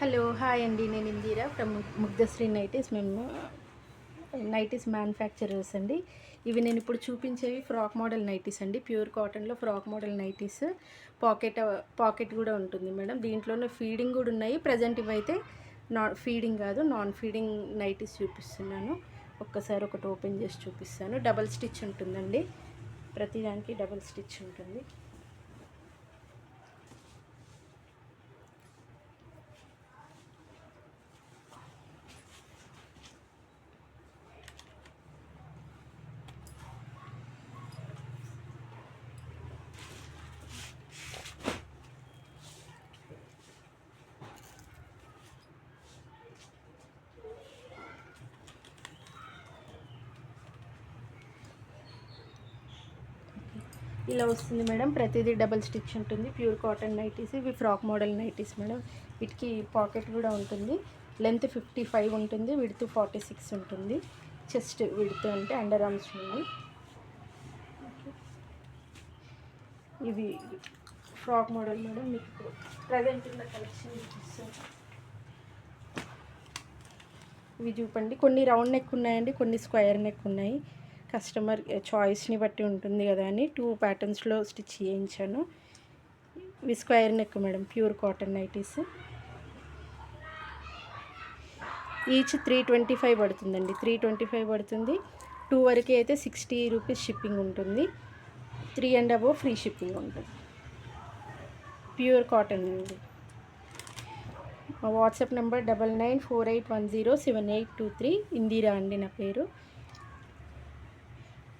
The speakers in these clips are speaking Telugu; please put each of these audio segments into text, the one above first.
హలో హాయ్ అండి, నేను ఇందిరా ఫ్రమ్ ముగ్ధశ్రీ నైటీస్. మేము నైటీస్ మ్యానుఫ్యాక్చరర్స్ అండి. ఇవి నేను ఇప్పుడు చూపించేవి ఫ్రాక్ మోడల్ నైటీస్ అండి. ప్యూర్ కాటన్లో ఫ్రాక్ మోడల్ నైటీస్. పాకెట్ కూడా ఉంటుంది మేడం. దీంట్లోనే ఫీడింగ్ కూడా ఉన్నాయి. ప్రజెంట్ ఇవైతే ఫీడింగ్ కాదు, నాన్ ఫీడింగ్ నైటీస్ చూపిస్తున్నాను. ఒక్కసారి ఒకటి ఓపెన్ చేసి చూపిస్తాను. డబల్ స్టిచ్ ఉంటుందండి, ప్రతిదానికి డబల్ స్టిచ్ ఉంటుంది. ఇలా వస్తుంది మేడం. ప్రతిదీ డబల్ స్టిచ్ ఉంటుంది. Pure cotton nighties. ఇవి ఫ్రాక్ మోడల్ నైటీస్ మేడం. వీటికి పాకెట్ కూడా ఉంటుంది. లెంత్ 55 ఉంటుంది, విడ్త్ 46 ఉంటుంది. చెస్ట్ విడ్త్ అంటే అండర్ ఆర్మ్స్ ఉంది. ఇవి ఫ్రాక్ మోడల్ మేడం. మీకు ప్రజెంట్ ఉన్న కలెక్షన్ చూపిస్తాను. ఇవి చూపండి. కొన్ని రౌండ్ నెక్ ఉన్నాయండి, కొన్ని స్క్వేర్ నెక్ ఉన్నాయి. కస్టమర్ చాయిస్ని బట్టి ఉంటుంది కదా అని 2 ప్యాటర్న్స్లో స్టిచ్ చేయించాను. ఇవి square neck madam, pure cotton nighties. Each 325 పడుతుందండి. 325 పడుతుంది. 2 వరకు అయితే 60 రూపీస్ షిప్పింగ్ ఉంటుంది. 3 అండ్ అబోవ్ ఫ్రీ షిప్పింగ్ ఉంటుంది. ప్యూర్ కాటన్ అండి. మా వాట్సాప్ నెంబర్ 9948107823. ఇందిరా అండి నా పేరు.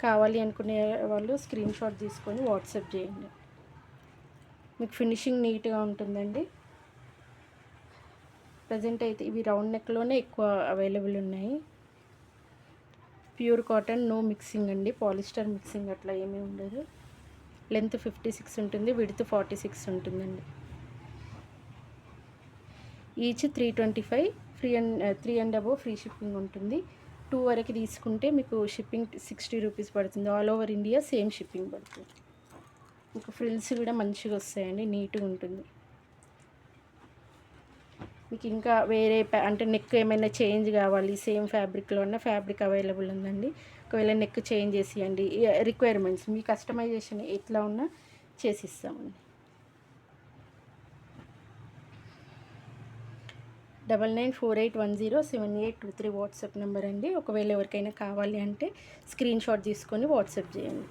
కావాలి అనుకునే వాళ్ళు స్క్రీన్ షాట్ తీసుకొని వాట్సాప్ చేయండి. మీకు ఫినిషింగ్ నీట్గా ఉంటుందండి. ప్రజెంట్ అయితే ఇవి రౌండ్ నెక్లోనే ఎక్కువ అవైలబుల్ ఉన్నాయి. ప్యూర్ కాటన్, నో మిక్సింగ్ అండి. పాలిస్టర్ మిక్సింగ్ అట్లా ఏమీ ఉండదు. లెంత్ 56 ఉంటుంది, విడ్త్ 46 ఉంటుందండి. Each 325, 3 and above free shipping ఉంటుంది. 2 వరకు తీసుకుంటే మీకు షిప్పింగ్ 60 రూపీస్ పడుతుంది. All over India same shipping పడుతుంది. మీకు ఫ్రిల్స్ కూడా మంచిగా వస్తాయండి, నీట్గా ఉంటుంది. మీకు ఇంకా వేరే అంటే నెక్ ఏమైనా చేంజ్ కావాలి, సేమ్ ఫ్యాబ్రిక్లో ఉన్న ఫ్యాబ్రిక్ అవైలబుల్ ఉందండి. ఒకవేళ నెక్ చేంజ్ చేసియండి, రిక్వైర్మెంట్స్ మీ కస్టమైజేషన్ ఎట్లా ఉన్నా చేసిస్తామండి. 9948107823 వాట్సాప్ నెంబర్ అండి. ఒకవేళ ఎవరికైనా కావాలి అంటే స్క్రీన్ షాట్ తీసుకొని వాట్సాప్ చేయండి.